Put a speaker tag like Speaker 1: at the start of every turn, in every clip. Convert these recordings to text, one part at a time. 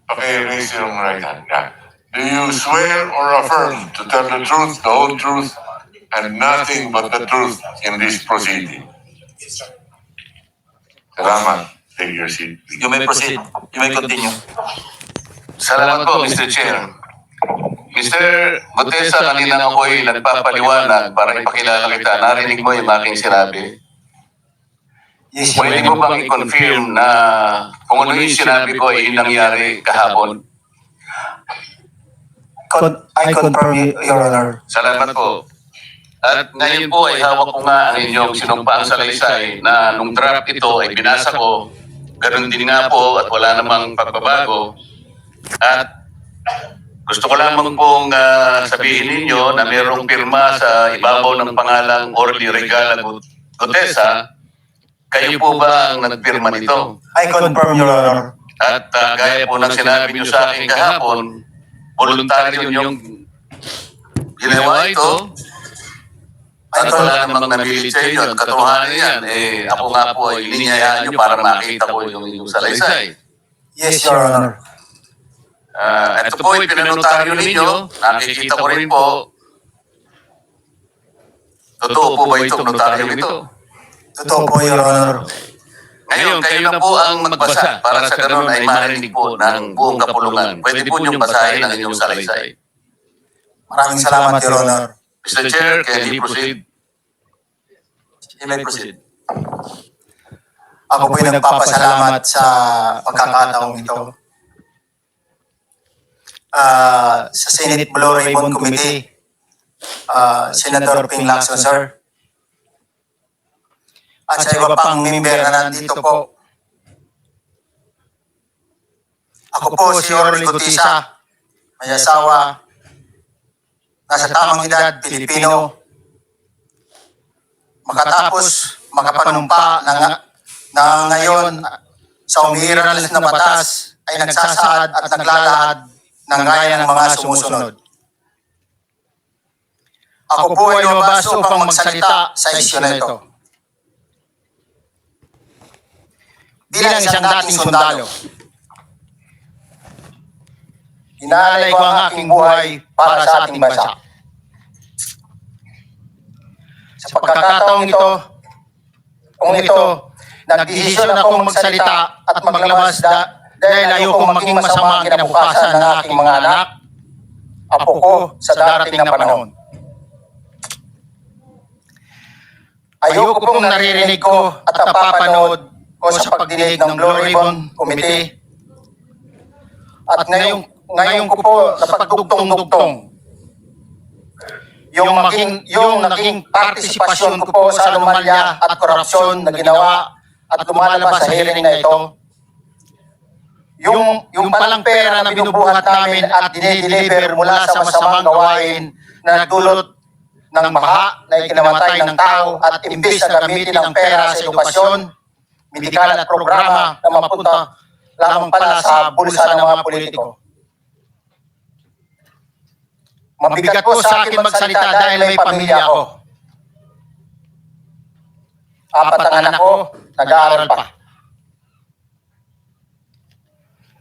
Speaker 1: Okay, raise your right hand. Yeah. Do you swear or affirm to tell the truth, the whole truth, and nothing but the truth in this proceeding? Salamat. Take your seat.
Speaker 2: You may proceed. You may continue.
Speaker 1: Salamat po, Mr. Chair. Mr. Gutesa, kanina ako ay nagpapaliwanag para ipakilala kita. Narinig mo yung aking sinabi.
Speaker 2: Yes,
Speaker 1: Pwede mo bang i-confirm na kung ano yung sinabi ko ay yung nangyari kahapon?
Speaker 2: I confirm, Your Honor.
Speaker 1: Salamat po. At ngayon po ay hawak ko nga ang inyong sinumpaang salaysay na nung draft ito ay binasa ko. Ganun din nga po at wala namang pagbabago. At gusto ko lamang pong sabihin ninyo na mayroong pirma sa ibabaw ng pangalang Orly Regala Gutesa. Kayo po ba ang nagpirma nito?
Speaker 2: I confirm, Your Honor.
Speaker 1: At gaya po ng sinabi niyo sa akin kahapon, voluntaryo yung ginawa ito. At wala namang nabilit sa inyo. At katotohanan yan, ako nga po ay liniyayaan niyo para makita ko yung inyong salaysay.
Speaker 2: Yes, Your Honor.
Speaker 1: Ito po ay pinanotaryo ninyo. Nakikita ko rin po. Totoo po ba itong notaryo ito?
Speaker 2: Totoo po, Your Honor.
Speaker 1: Ngayon, kayo na po ang magbasa para sa ganun ay marinig po ng buong kapulungan. Pwede po niyong basahin ang inyong salaysay.
Speaker 2: Maraming salamat, Your Honor.
Speaker 1: Mr. Chair, can you proceed?
Speaker 2: You may proceed. Ako po'y nagpapasalamat sa pagkakataong ito. Sa Senate Blue Ribbon Committee, Senator Ping Lacson, sir. At sa iba pang member na nandito po. Ako po si Orly Gutesa, may asawa, nasa tamang edad, Pilipino, makatapos, makapanumpa na ngayon sa umiiral na batas ay nagsasaad at naglalahad ng gaya ng mga sumusunod. Ako po ay lumabas upang magsalita sa isyu na ito. Bilang isang dating sundalo, inaalay ko ang aking buhay para sa ating bansa. Sa pagkakataong ito, nagdesisyon akong magsalita at maglabas dahil ayokong maging masama ang kinabukasan ng aking mga anak, apo ko sa darating na panahon. Ayoko pong naririnig ko at napapanood ko sa pagdinig ng Blue Ribbon Committee at ngayon ko po napagdugtong-dugtong yung naging partisipasyon ko po sa anomalya at korupsyon na ginawa at lumalabas sa hearing na ito. Yung palang pera na binubuhat namin at dinideliver mula sa masamang gawain na nagdulot ng baha na ikinamatay ng tao at imbis na gamitin ang pera sa edukasyon, medikal at programa na mapunta lamang pala sa bulsa ng mga politiko. Mabigat po sa akin magsalita dahil may pamilya ako. 4 ang anak ko, nag-aaral pa.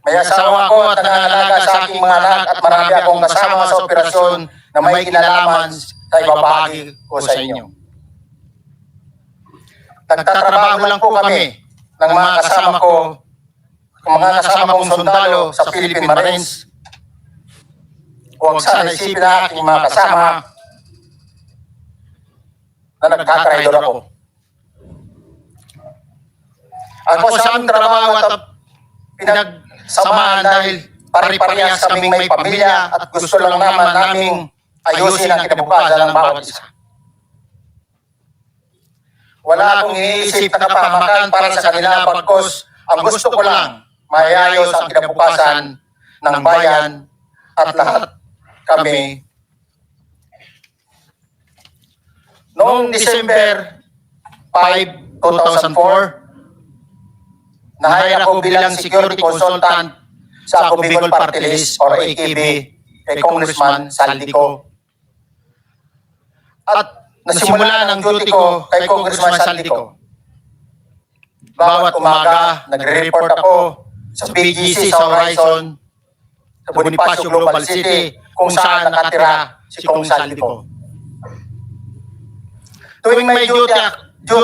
Speaker 2: May asawa ko at nangangalaga sa aking mga anak at marami akong kasama sa operasyon na may kinalaman sa ibabahagi ko sa inyo. Nagtatrabaho lang po kami ng mga kasama kong sundalo sa Philippine Marines. Huwag sana isipin na aking mga kasama na nagkatraidor ako. Ako sa aming trabaho at pinagsamahan dahil pari-parehas kaming may pamilya at gusto lang naman naming ayusin ang kinabukasan ng bawat isa. Wala akong iniisip na kapahamakan para sa kanila pagkos ang gusto ko lang mayayos ang kinabukasan ng bayan at lahat kami. Noong December 5, 2004, na-hire ako bilang security consultant sa Ako Bicol Party List or AKB kay Congressman Saldico. At nasimula ng duty ko kay Congressman Saldico. Bawat umaga, nagre-report ako sa PGC sa Horizon sa Bonifacio Global City kung saan nakatira si Kong Saldico. Tuwing may duty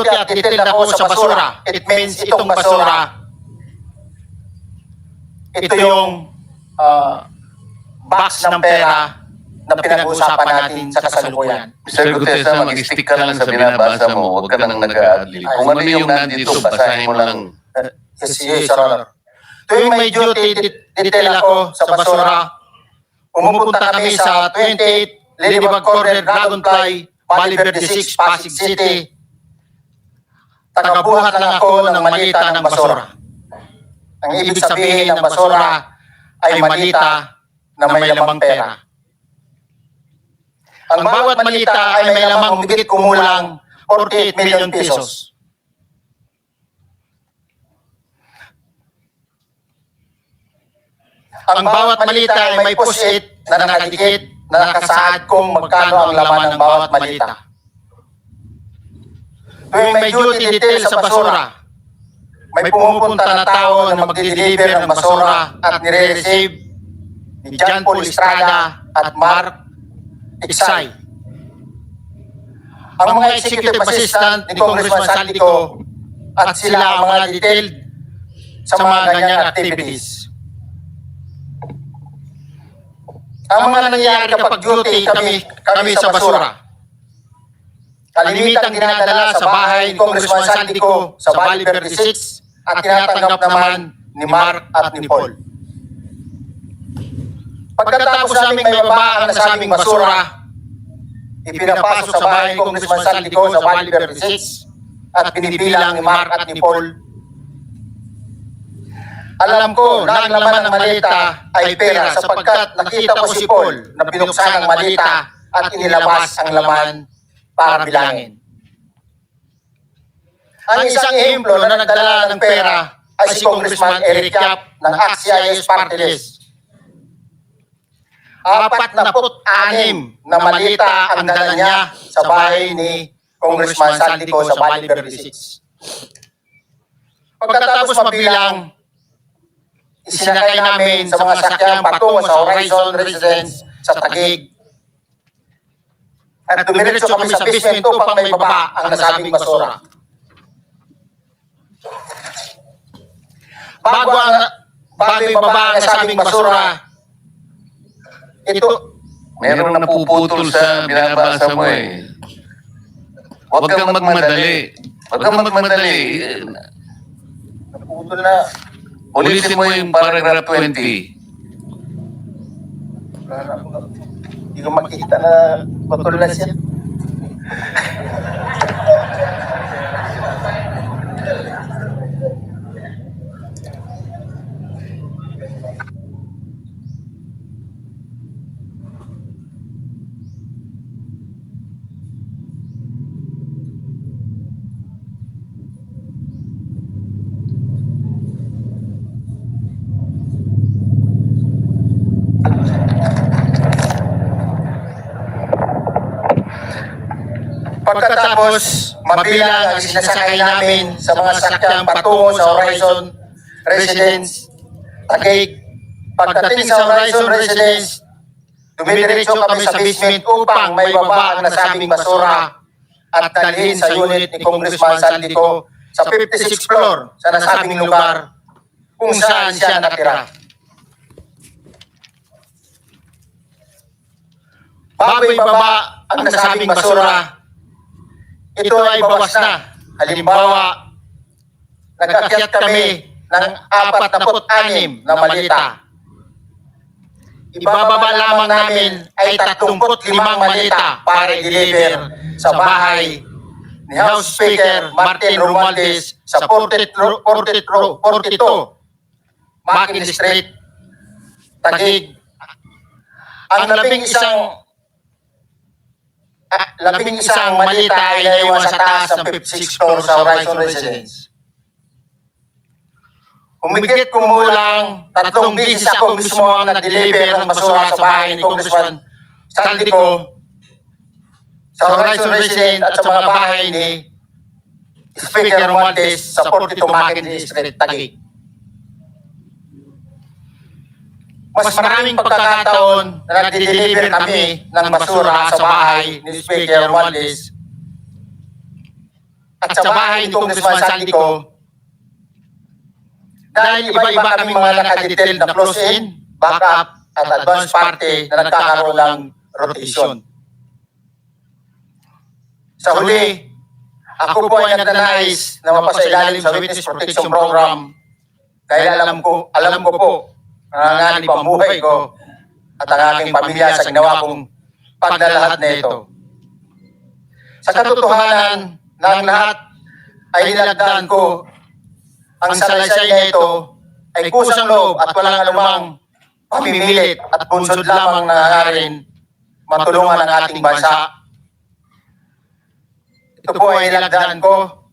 Speaker 2: at detail ako sa basura, it means itong basura, ito yung box ng pera na pinag-uusapan natin sa kasalukuyan.
Speaker 1: Mr. Gutesa, mag-stick ka lang sa binabasa mo. Huwag ka nang nag-a-adlib. Kung ano yung nandito, basahin mo lang.
Speaker 2: Yes, Your Honor. Tuwing may duty, detail ako sa basura. Pumupunta kami sa 28 Ladybug Corner, Dragonfly, Valley Verde 6, Pasig City. Tagabuhat lang ako ng malita ng basura. Ang ibig sabihin ng basura ay malita na may lamang pera. Ang bawat malita ay may lamang humigit kumulang 48 million pesos. Ang bawat malita ay may push-it na nakadikit na nakasaad kung magkano ang laman ng bawat malita. Tuwing may duty detail sa basura, may pumupunta na tao na magdi-deliver ng basura at nire-receive ni John Paul Estrada at Mark Iksay. Ang mga executive assistant ni Congressman Saldico at sila ang mga detailed sa mga ganyang activities. Ang mga nangyayari kapag duty kami sa basura. Kalimitang dinadala sa bahay ni Congressman Saldico sa Valley Verde 6 at tinatanggap naman ni Mark at ni Paul. Pagkatapos naming may baba ang nasabing basura, ipinapasok sa bahay ni Congressman Saldico sa Valley Verde 6 at binibilang ni Mark at ni Paul. Alam ko na ang laman ng malita ay pera sapagkat nakita ko si Paul na binuksan ang malita at inilabas ang laman para bilangin. Ang isang ehemplo na nagdala ng pera ay si Congressman Eric Yap ng ACT-CIS Party List. 46 na malita ang dala niya sa bahay ni Congressman Saldico sa Valley Verde 6. Pagkatapos mabilang, isinakay namin sa mga sakyang patungo sa Horizon Residence sa Taguig. At dumiretso kami sa basement upang may baba ang nasabing basura. Bago ibaba ang nasabing basura, ito,
Speaker 1: Meron napuputol sa binabasa mo eh. Huwag kang magmadali. Huwag kang magmadali.
Speaker 2: naputol na.
Speaker 1: Ulitin mo yung paragraph 20.
Speaker 2: Hindi ko makita na putol na siya. Pagkatapos, mabilang ang sinasakay namin sa mga sakyang patungo sa Horizon Residence, Taguig. Pagdating sa Horizon Residence, dumidiretso kami sa basement upang may baba ang nasabing basura at dalhin sa unit ni Congressman Saldico sa 56th floor sa nasabing lugar kung saan siya nakatira. Bago ibaba ang nasabing basura, ito ay bawas na. Halimbawa, nag-akyat kami ng 46 na malita. Ibababa lamang namin ay 35 malita para i-deliver sa bahay ni House Speaker Martin Romualdez sa 42 Makin Street, Taguig. Ang labing isang malita ay naiwan sa taas ng 56th floor sa Horizon Residence. Humigit kumulang 3 beses ako mismo ang nag-deliver ng basura sa bahay ni Congressman Saldico sa Horizon Residence at sa mga bahay ni Speaker Romualdez sa 42 Makin Street, Taguig. mas maraming pagkakataon na nagdi-deliver kami ng basura sa bahay ni Speaker Romualdez at sa bahay ni Congressman Saldico dahil iba-iba kaming mga nakadetail na close-in, backup at advance party na nagkakaroon ng rotation. Sa huli, ako po ay nagnanais na mapasailalim sa Witness Protection Program dahil alam ko po nanganganib ang buhay ko at ang aking pamilya sa ginawa kong pagdalahat na ito. Sa katotohanan na ang lahat ay nilagdaan ko, ang salaysay na ito ay kusang loob at walang anumang pamimilit at bunsod lamang na hangarin matulungan ang ating bansa. Ito po ay nilagdaan ko